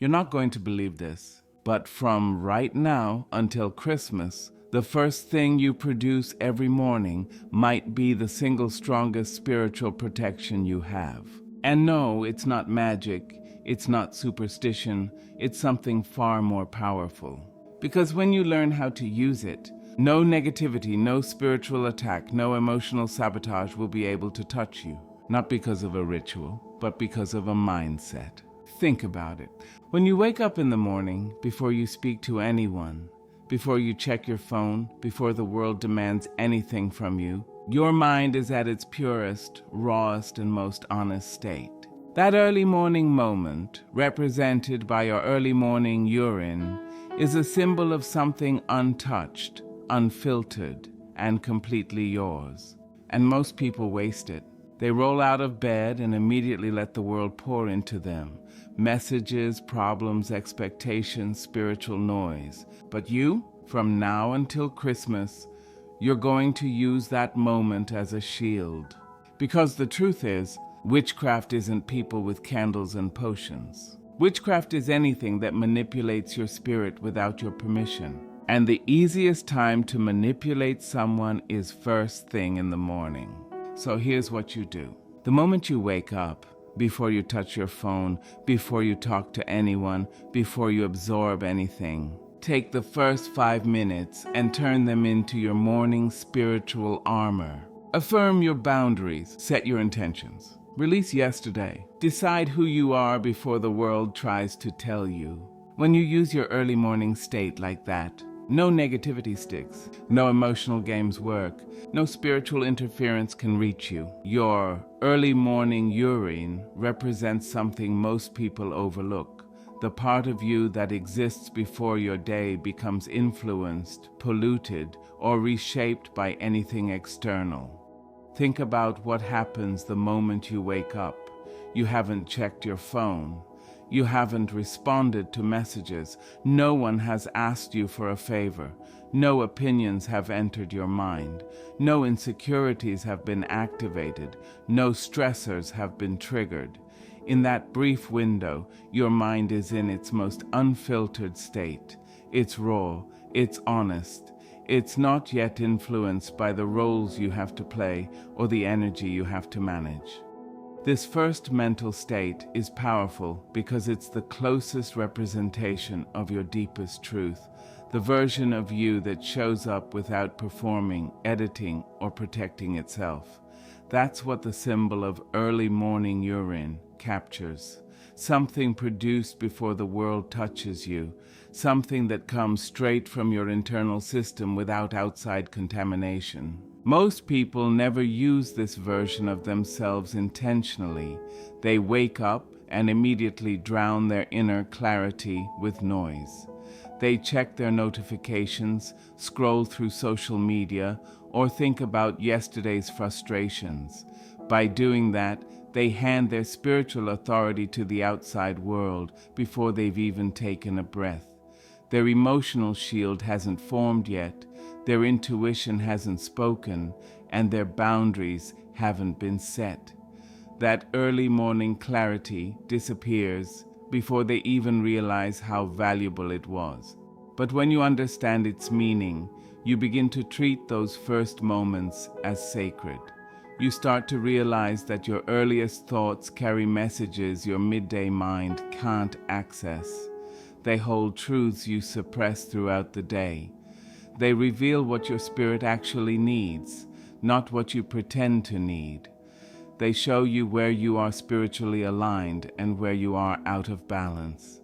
You're not going to believe this, but from right now until Christmas, the first thing you produce every morning might be the single strongest spiritual protection you have. And no, it's not magic, it's not superstition, it's something far more powerful. Because when you learn how to use it, no negativity, no spiritual attack, no emotional sabotage will be able to touch you. Not because of a ritual, but because of a mindset. Think about it. When you wake up in the morning, before you speak to anyone, before you check your phone, before the world demands anything from you, your mind is at its purest, rawest, and most honest state. That early morning moment, represented by your early morning urine, is a symbol of something untouched, unfiltered, and completely yours. And most people waste it. They roll out of bed and immediately let the world pour into them. Messages, problems, expectations, spiritual noise. But you, from now until Christmas, you're going to use that moment as a shield. Because the truth is, witchcraft isn't people with candles and potions. Witchcraft is anything that manipulates your spirit without your permission. And the easiest time to manipulate someone is first thing in the morning. So here's what you do. The moment you wake up, before you touch your phone, before you talk to anyone, before you absorb anything, take the first 5 minutes and turn them into your morning spiritual armor. Affirm your boundaries, set your intentions. Release yesterday. Decide who you are before the world tries to tell you. When you use your early morning state like that, no negativity sticks, no emotional games work, no spiritual interference can reach you. Your early morning urine represents something most people overlook. The part of you that exists before your day becomes influenced, polluted, or reshaped by anything external. Think about what happens the moment you wake up. You haven't checked your phone. You haven't responded to messages. No one has asked you for a favor. No opinions have entered your mind. No insecurities have been activated. No stressors have been triggered. In that brief window, your mind is in its most unfiltered state. It's raw. It's honest. It's not yet influenced by the roles you have to play or the energy you have to manage. This first mental state is powerful because it's the closest representation of your deepest truth, the version of you that shows up without performing, editing, or protecting itself. That's what the symbol of early morning urine captures. Something produced before the world touches you, something that comes straight from your internal system without outside contamination. Most people never use this version of themselves intentionally. They wake up and immediately drown their inner clarity with noise. They check their notifications, scroll through social media, or think about yesterday's frustrations. By doing that, they hand their spiritual authority to the outside world before they've even taken a breath. Their emotional shield hasn't formed yet, their intuition hasn't spoken, and their boundaries haven't been set. That early morning clarity disappears before they even realize how valuable it was. But when you understand its meaning, you begin to treat those first moments as sacred. You start to realize that your earliest thoughts carry messages your midday mind can't access. They hold truths you suppress throughout the day. They reveal what your spirit actually needs, not what you pretend to need. They show you where you are spiritually aligned and where you are out of balance.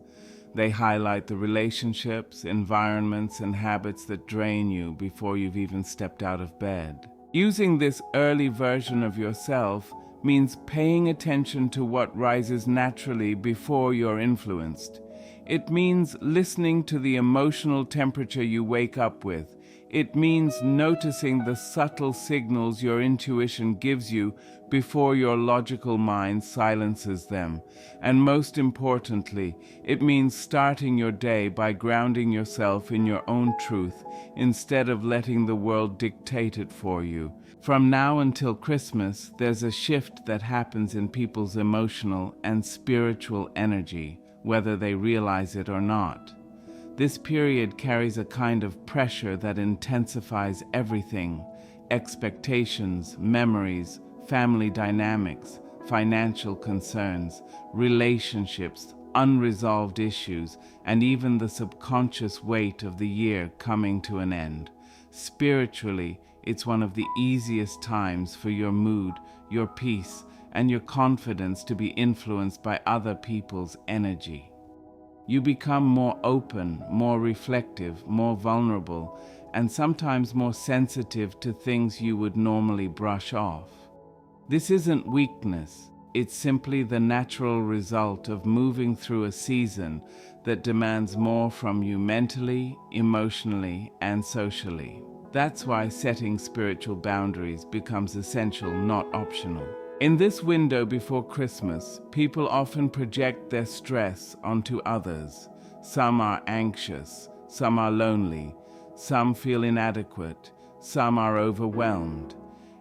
They highlight the relationships, environments, and habits that drain you before you've even stepped out of bed. Using this early version of yourself means paying attention to what rises naturally before you're influenced. It means listening to the emotional temperature you wake up with. It means noticing the subtle signals your intuition gives you before your logical mind silences them. And most importantly, it means starting your day by grounding yourself in your own truth instead of letting the world dictate it for you. From now until Christmas, there's a shift that happens in people's emotional and spiritual energy. whether they realize it or not. This period carries a kind of pressure that intensifies everything: expectations, memories, family dynamics, financial concerns, relationships, unresolved issues, and even the subconscious weight of the year coming to an end. Spiritually, it's one of the easiest times for your mood, your peace, and your confidence to be influenced by other people's energy. You become more open, more reflective, more vulnerable, and sometimes more sensitive to things you would normally brush off. This isn't weakness, it's simply the natural result of moving through a season that demands more from you mentally, emotionally, and socially. That's why setting spiritual boundaries becomes essential, not optional. In this window before Christmas, people often project their stress onto others. Some are anxious, some are lonely, some feel inadequate, some are overwhelmed.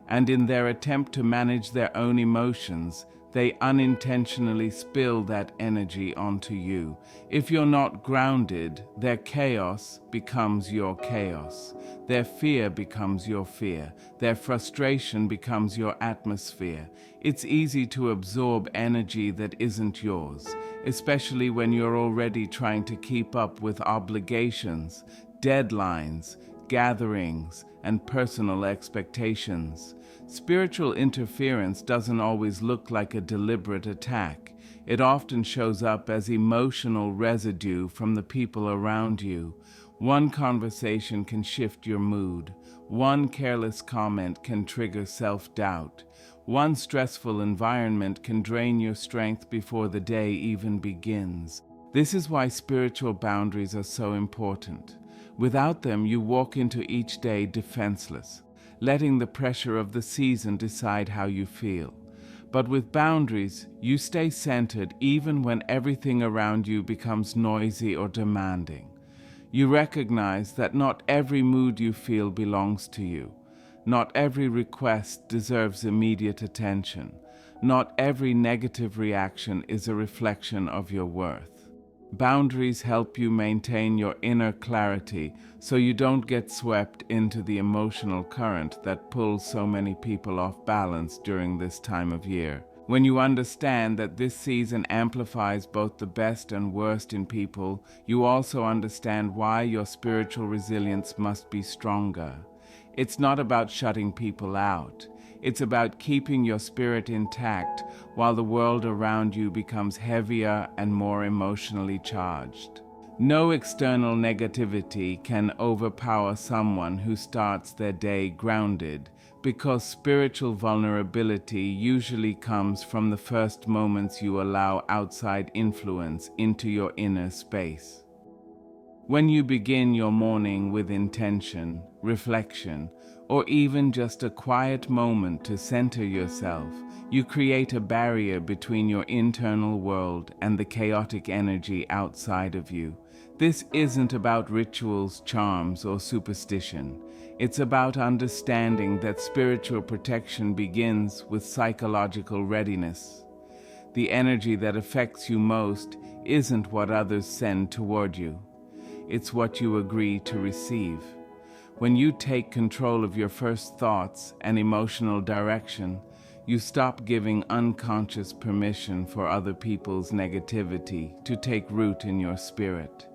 And in their attempt to manage their own emotions, they unintentionally spill that energy onto you. If you're not grounded, their chaos becomes your chaos. Their fear becomes your fear. Their frustration becomes your atmosphere. It's easy to absorb energy that isn't yours, especially when you're already trying to keep up with obligations, deadlines, gatherings, and personal expectations. Spiritual interference doesn't always look like a deliberate attack. It often shows up as emotional residue from the people around you. One conversation can shift your mood. One careless comment can trigger self-doubt. One stressful environment can drain your strength before the day even begins. This is why spiritual boundaries are so important. Without them, you walk into each day defenseless, letting the pressure of the season decide how you feel. But with boundaries, you stay centered even when everything around you becomes noisy or demanding. You recognize that not every mood you feel belongs to you. Not every request deserves immediate attention. Not every negative reaction is a reflection of your worth. Boundaries help you maintain your inner clarity so you don't get swept into the emotional current that pulls so many people off balance during this time of year. When you understand that this season amplifies both the best and worst in people, you also understand why your spiritual resilience must be stronger. It's not about shutting people out. It's about keeping your spirit intact while the world around you becomes heavier and more emotionally charged. No external negativity can overpower someone who starts their day grounded, because spiritual vulnerability usually comes from the first moments you allow outside influence into your inner space. When you begin your morning with intention, reflection, or even just a quiet moment to center yourself, you create a barrier between your internal world and the chaotic energy outside of you. This isn't about rituals, charms, or superstition. It's about understanding that spiritual protection begins with psychological readiness. The energy that affects you most isn't what others send toward you. It's what you agree to receive. When you take control of your first thoughts and emotional direction, you stop giving unconscious permission for other people's negativity to take root in your spirit.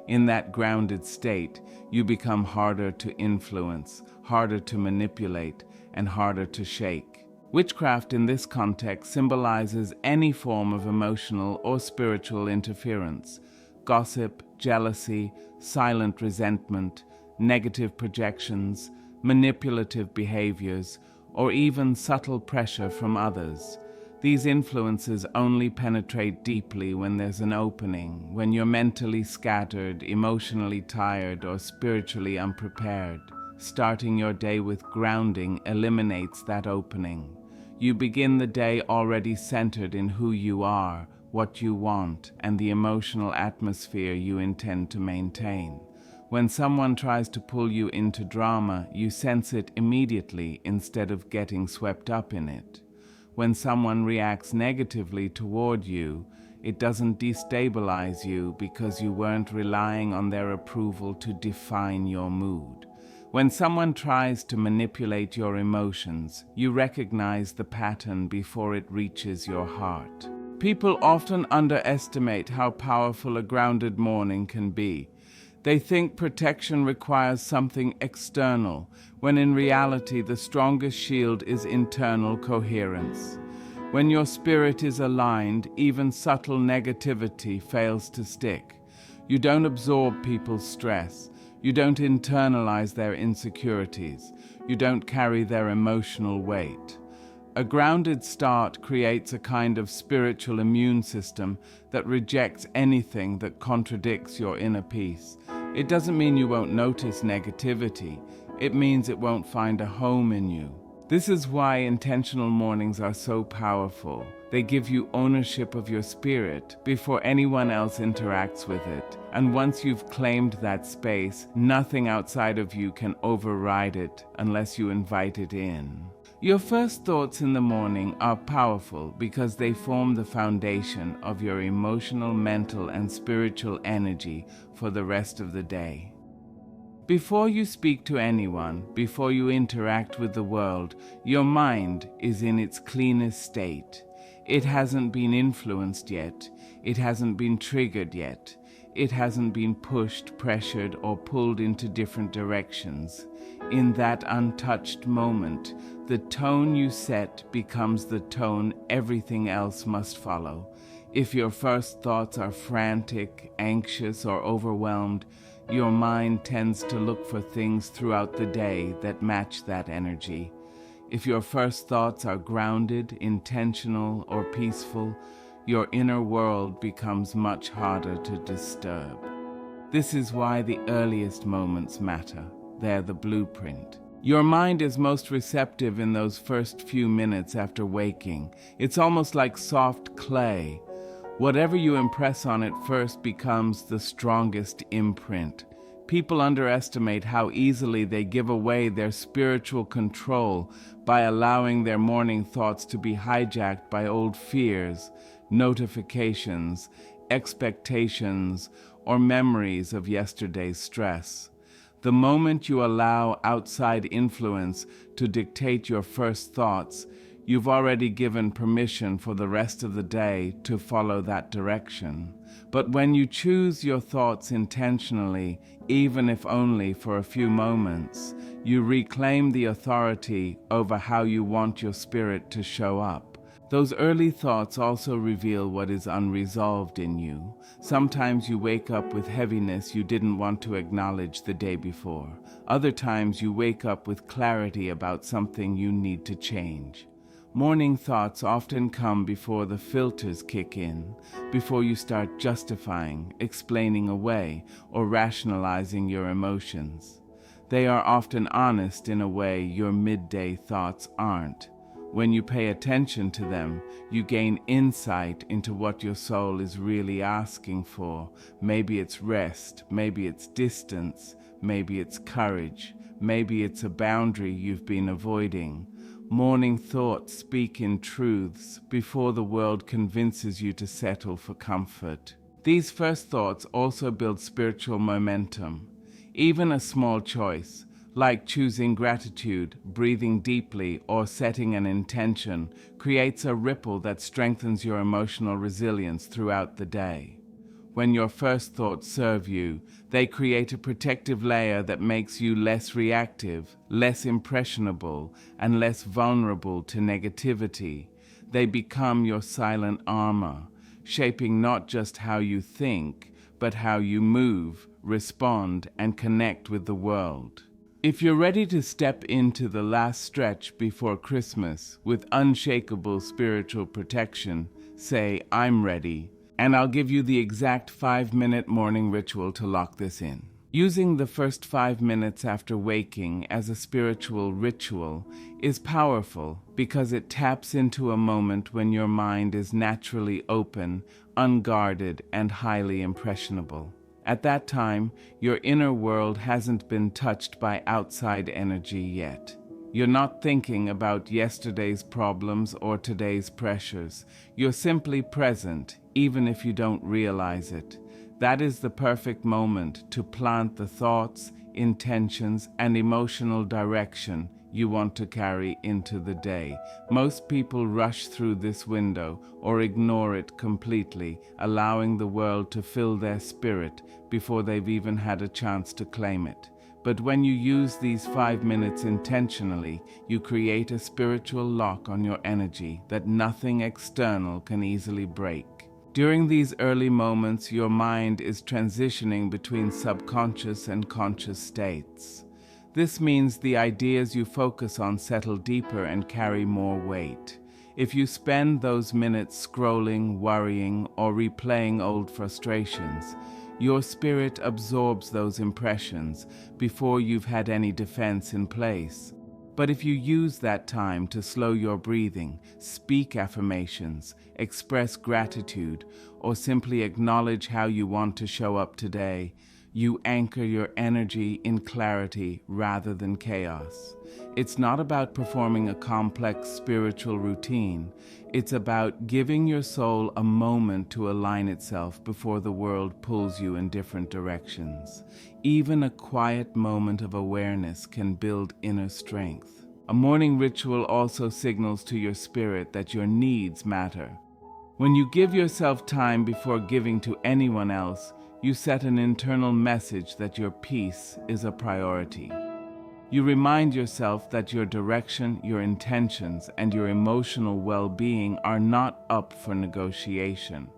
In that grounded state, you become harder to influence, harder to manipulate, and harder to shake. Witchcraft in this context symbolizes any form of emotional or spiritual interference: gossip, jealousy, silent resentment, negative projections, manipulative behaviors, or even subtle pressure from others. These influences only penetrate deeply when there's an opening, when you're mentally scattered, emotionally tired, or spiritually unprepared. Starting your day with grounding eliminates that opening. You begin the day already centered in who you are, what you want, and the emotional atmosphere you intend to maintain. When someone tries to pull you into drama, you sense it immediately instead of getting swept up in it. When someone reacts negatively toward you, It doesn't destabilize you because you weren't relying on their approval to define your mood. When someone tries to manipulate your emotions, you recognize the pattern before it reaches your heart. People often underestimate how powerful a grounded morning can be. They think protection requires something external, when in reality the strongest shield is internal coherence. When your spirit is aligned, even subtle negativity fails to stick. You don't absorb people's stress. You don't internalize their insecurities. You don't carry their emotional weight. A grounded start creates a kind of spiritual immune system that rejects anything that contradicts your inner peace. It doesn't mean you won't notice negativity. It means it won't find a home in you. This is why intentional mornings are so powerful. They give you ownership of your spirit before anyone else interacts with it. And once you've claimed that space, nothing outside of you can override it unless you invite it in. Your first thoughts in the morning are powerful because they form the foundation of your emotional, mental, and spiritual energy for the rest of the day. Before you speak to anyone, before you interact with the world, your mind is in its cleanest state. It hasn't been influenced yet. It hasn't been triggered yet. It hasn't been pushed, pressured, or pulled into different directions. In that untouched moment, the tone you set becomes the tone everything else must follow. If your first thoughts are frantic, anxious, or overwhelmed, your mind tends to look for things throughout the day that match that energy. If your first thoughts are grounded, intentional, or peaceful, your inner world becomes much harder to disturb. This is why the earliest moments matter. They're the blueprint. Your mind is most receptive in those first few minutes after waking. It's almost like soft clay. Whatever you impress on it first becomes the strongest imprint. People underestimate how easily they give away their spiritual control by allowing their morning thoughts to be hijacked by old fears, notifications, expectations, or memories of yesterday's stress. The moment you allow outside influence to dictate your first thoughts, you've already given permission for the rest of the day to follow that direction. But when you choose your thoughts intentionally, even if only for a few moments, you reclaim the authority over how you want your spirit to show up. Those early thoughts also reveal what is unresolved in you. Sometimes you wake up with heaviness you didn't want to acknowledge the day before. Other times you wake up with clarity about something you need to change. Morning thoughts often come before the filters kick in, before you start justifying, explaining away, or rationalizing your emotions. They are often honest in a way your midday thoughts aren't. When you pay attention to them, you gain insight into what your soul is really asking for. Maybe it's rest, maybe it's distance, maybe it's courage, maybe it's a boundary you've been avoiding. Morning thoughts speak in truths before the world convinces you to settle for comfort. These first thoughts also build spiritual momentum. Even a small choice, like choosing gratitude, breathing deeply, or setting an intention, creates a ripple that strengthens your emotional resilience throughout the day. When your first thoughts serve you, they create a protective layer that makes you less reactive, less impressionable, and less vulnerable to negativity. They become your silent armor, shaping not just how you think, but how you move, respond, and connect with the world. If you're ready to step into the last stretch before Christmas with unshakable spiritual protection, say, "I'm ready," and I'll give you the exact 5-minute morning ritual to lock this in. Using the first 5 minutes after waking as a spiritual ritual is powerful because it taps into a moment when your mind is naturally open, unguarded, and highly impressionable. At that time, your inner world hasn't been touched by outside energy yet. You're not thinking about yesterday's problems or today's pressures. You're simply present, even if you don't realize it. That is the perfect moment to plant the thoughts, intentions, and emotional direction you want to carry into the day. Most people rush through this window or ignore it completely, allowing the world to fill their spirit before they've even had a chance to claim it. But when you use these 5 minutes intentionally, you create a spiritual lock on your energy that nothing external can easily break. During these early moments, your mind is transitioning between subconscious and conscious states. This means the ideas you focus on settle deeper and carry more weight. If you spend those minutes scrolling, worrying, or replaying old frustrations, your spirit absorbs those impressions before you've had any defense in place. But if you use that time to slow your breathing, speak affirmations, express gratitude, or simply acknowledge how you want to show up today, you anchor your energy in clarity rather than chaos. It's not about performing a complex spiritual routine. It's about giving your soul a moment to align itself before the world pulls you in different directions. Even a quiet moment of awareness can build inner strength. A morning ritual also signals to your spirit that your needs matter. When you give yourself time before giving to anyone else, you set an internal message that your peace is a priority. You remind yourself that your direction, your intentions, and your emotional well-being are not up for negotiation.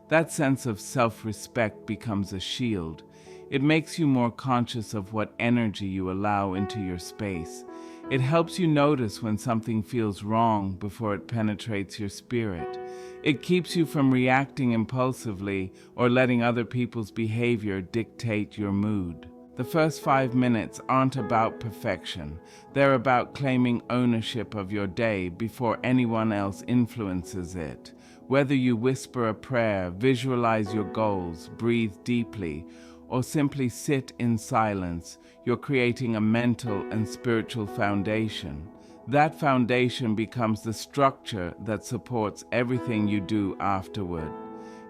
That sense of self-respect becomes a shield. It makes you more conscious of what energy you allow into your space. It helps you notice when something feels wrong before it penetrates your spirit. It keeps you from reacting impulsively or letting other people's behavior dictate your mood. The first 5 minutes aren't about perfection. They're about claiming ownership of your day before anyone else influences it. Whether you whisper a prayer, visualize your goals, breathe deeply, or simply sit in silence, you're creating a mental and spiritual foundation. That foundation becomes the structure that supports everything you do afterward.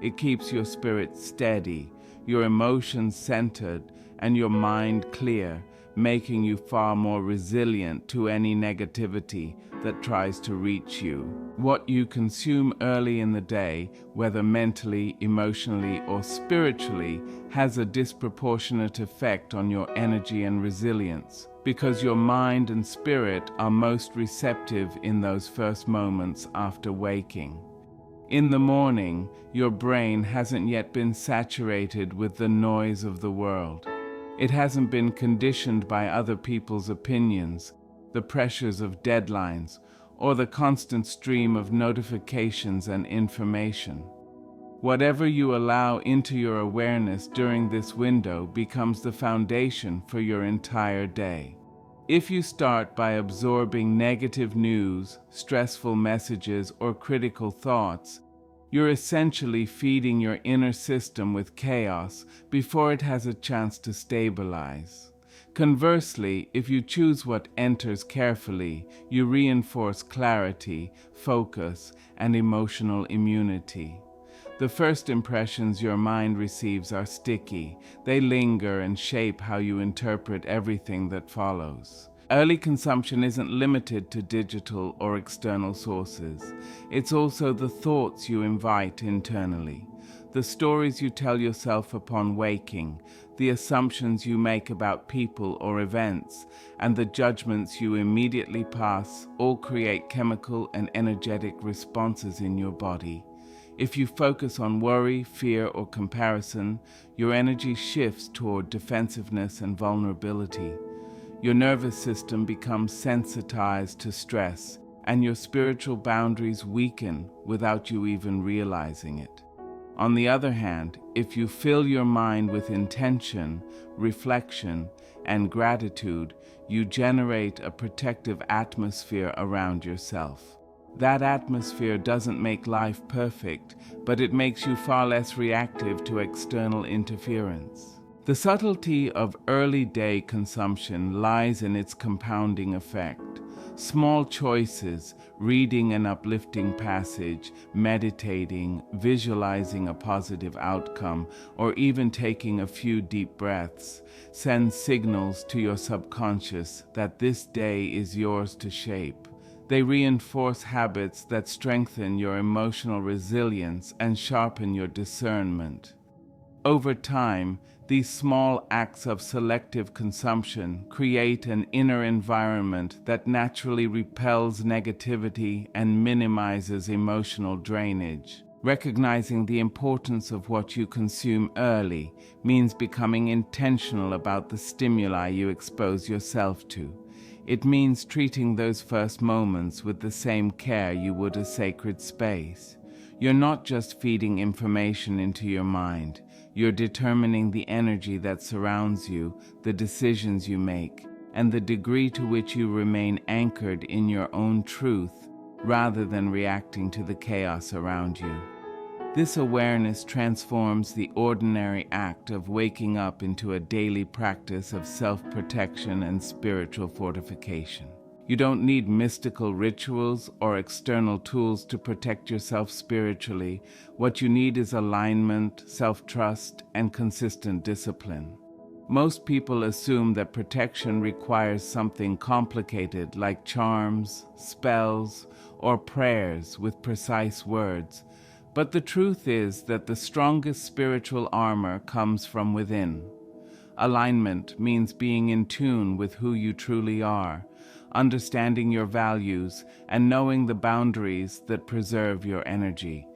It keeps your spirit steady, your emotions centered, and your mind clear, making you far more resilient to any negativity that tries to reach you. What you consume early in the day, whether mentally, emotionally, or spiritually, has a disproportionate effect on your energy and resilience, because your mind and spirit are most receptive in those first moments after waking. In the morning, your brain hasn't yet been saturated with the noise of the world. It hasn't been conditioned by other people's opinions, the pressures of deadlines, or the constant stream of notifications and information. Whatever you allow into your awareness during this window becomes the foundation for your entire day. If you start by absorbing negative news, stressful messages, or critical thoughts, you're essentially feeding your inner system with chaos before it has a chance to stabilize. Conversely, if you choose what enters carefully, you reinforce clarity, focus, and emotional immunity. The first impressions your mind receives are sticky. They linger and shape how you interpret everything that follows. Early consumption isn't limited to digital or external sources. It's also the thoughts you invite internally, the stories you tell yourself upon waking, the assumptions you make about people or events, and the judgments you immediately pass all create chemical and energetic responses in your body. If you focus on worry, fear, or comparison, your energy shifts toward defensiveness and vulnerability. Your nervous system becomes sensitized to stress, and your spiritual boundaries weaken without you even realizing it. On the other hand, if you fill your mind with intention, reflection, and gratitude, you generate a protective atmosphere around yourself. That atmosphere doesn't make life perfect, but it makes you far less reactive to external interference. The subtlety of early day consumption lies in its compounding effect. Small choices, reading an uplifting passage, meditating, visualizing a positive outcome, or even taking a few deep breaths, send signals to your subconscious that this day is yours to shape. They reinforce habits that strengthen your emotional resilience and sharpen your discernment. Over time, these small acts of selective consumption create an inner environment that naturally repels negativity and minimizes emotional drainage. Recognizing the importance of what you consume early means becoming intentional about the stimuli you expose yourself to. It means treating those first moments with the same care you would a sacred space. You're not just feeding information into your mind. You're determining the energy that surrounds you, the decisions you make, and the degree to which you remain anchored in your own truth rather than reacting to the chaos around you. This awareness transforms the ordinary act of waking up into a daily practice of self-protection and spiritual fortification. You don't need mystical rituals or external tools to protect yourself spiritually. What you need is alignment, self-trust, and consistent discipline. Most people assume that protection requires something complicated like charms, spells, or prayers with precise words. But the truth is that the strongest spiritual armor comes from within. Alignment means being in tune with who you truly are, understanding your values, and knowing the boundaries that preserve your energy.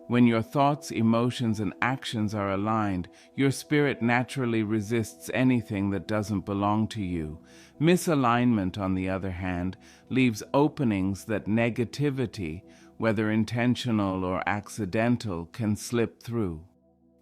When your thoughts, emotions, and actions are aligned, your spirit naturally resists anything that doesn't belong to you. Misalignment, on the other hand, leaves openings that negativity, whether intentional or accidental, can slip through.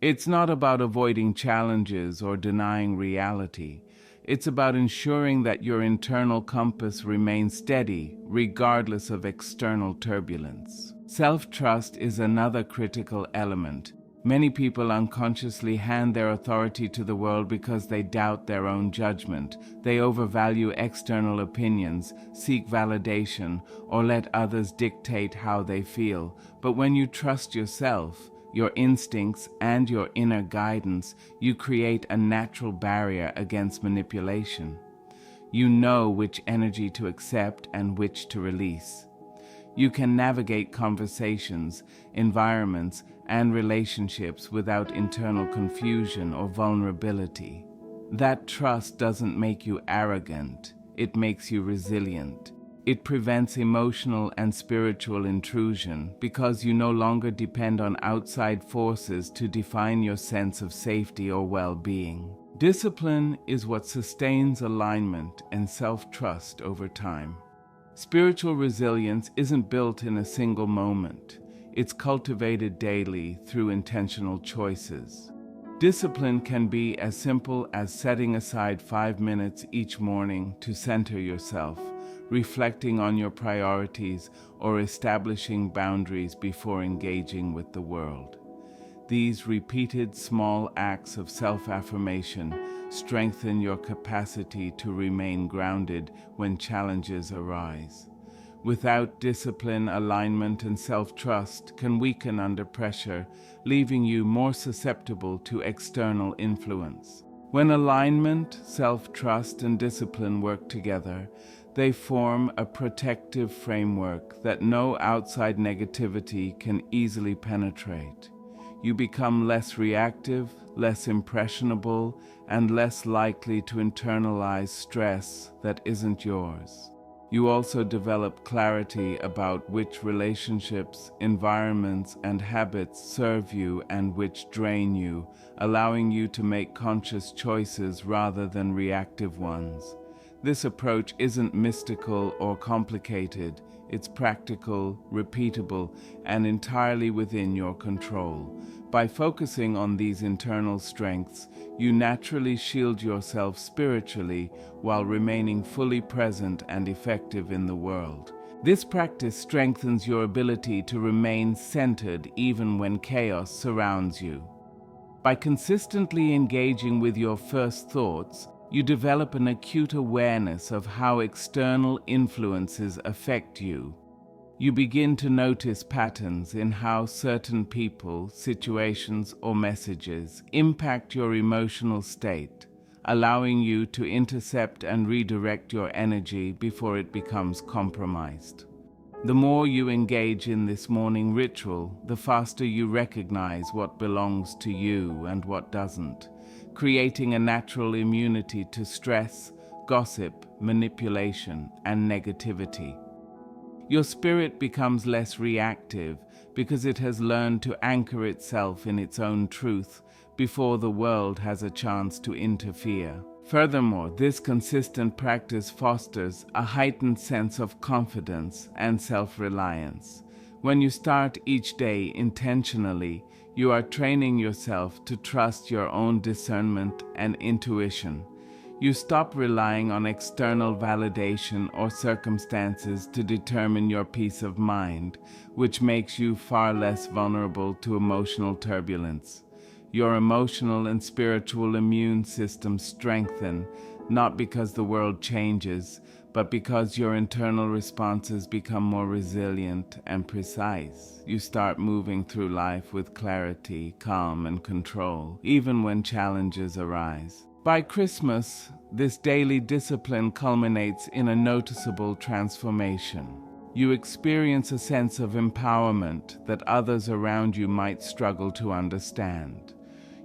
It's not about avoiding challenges or denying reality. It's about ensuring that your internal compass remains steady, regardless of external turbulence. Self-trust is another critical element. Many people unconsciously hand their authority to the world because they doubt their own judgment. They overvalue external opinions, seek validation, or let others dictate how they feel. But when you trust yourself, your instincts, and your inner guidance, you create a natural barrier against manipulation. You know which energy to accept and which to release. You can navigate conversations, environments, and relationships without internal confusion or vulnerability. That trust doesn't make you arrogant, it makes you resilient. It prevents emotional and spiritual intrusion because you no longer depend on outside forces to define your sense of safety or well-being. Discipline is what sustains alignment and self-trust over time. Spiritual resilience isn't built in a single moment. It's cultivated daily through intentional choices. Discipline can be as simple as setting aside 5 minutes each morning to center yourself, reflecting on your priorities, or establishing boundaries before engaging with the world. These repeated small acts of self-affirmation strengthen your capacity to remain grounded when challenges arise. Without discipline, alignment, and self-trust can weaken under pressure, leaving you more susceptible to external influence. When alignment, self-trust, and discipline work together, they form a protective framework that no outside negativity can easily penetrate. You become less reactive, less impressionable, and less likely to internalize stress that isn't yours. You also develop clarity about which relationships, environments, and habits serve you and which drain you, allowing you to make conscious choices rather than reactive ones. This approach isn't mystical or complicated. It's practical, repeatable, and entirely within your control. By focusing on these internal strengths, you naturally shield yourself spiritually while remaining fully present and effective in the world. This practice strengthens your ability to remain centered even when chaos surrounds you. By consistently engaging with your first thoughts, You develop an acute awareness of how external influences affect you. You begin to notice patterns in how certain people, situations, or messages impact your emotional state, allowing you to intercept and redirect your energy before it becomes compromised. The more you engage in this morning ritual, the faster you recognize what belongs to you and what doesn't, creating a natural immunity to stress, gossip, manipulation, and negativity. Your spirit becomes less reactive because it has learned to anchor itself in its own truth before the world has a chance to interfere. Furthermore, this consistent practice fosters a heightened sense of confidence and self-reliance. When you start each day intentionally, you are training yourself to trust your own discernment and intuition. You stop relying on external validation or circumstances to determine your peace of mind, which makes you far less vulnerable to emotional turbulence. Your emotional and spiritual immune systems strengthen, not because the world changes, but because your internal responses become more resilient and precise. You start moving through life with clarity, calm, and control, even when challenges arise. By Christmas, this daily discipline culminates in a noticeable transformation. You experience a sense of empowerment that others around you might struggle to understand.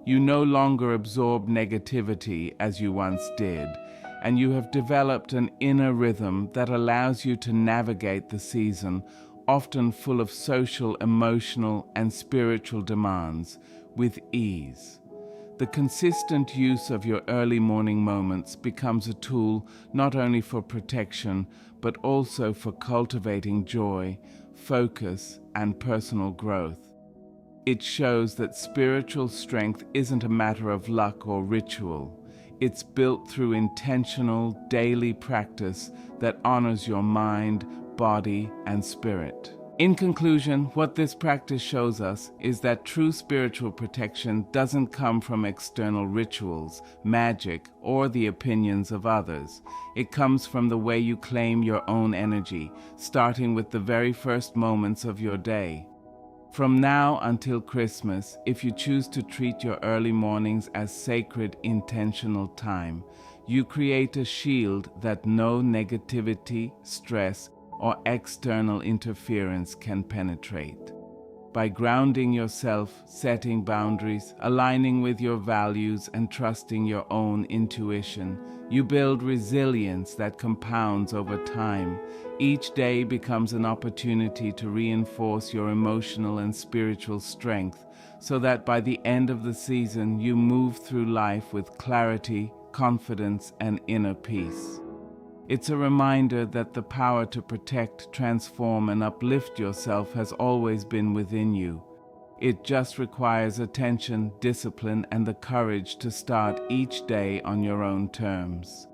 You no longer absorb negativity as you once did, and you have developed an inner rhythm that allows you to navigate the season, often full of social, emotional, and spiritual demands, with ease. The consistent use of your early morning moments becomes a tool not only for protection, but also for cultivating joy, focus, and personal growth. It shows that spiritual strength isn't a matter of luck or ritual. It's built through intentional, daily practice that honors your mind, body, and spirit. In conclusion, what this practice shows us is that true spiritual protection doesn't come from external rituals, magic, or the opinions of others. It comes from the way you claim your own energy, starting with the very first moments of your day. From now until Christmas, if you choose to treat your early mornings as sacred, intentional time, you create a shield that no negativity, stress, or external interference can penetrate. By grounding yourself, setting boundaries, aligning with your values, and trusting your own intuition, you build resilience that compounds over time. Each day becomes an opportunity to reinforce your emotional and spiritual strength, so that by the end of the season you move through life with clarity, confidence, and inner peace. It's a reminder that the power to protect, transform, and uplift yourself has always been within you. It just requires attention, discipline, and the courage to start each day on your own terms.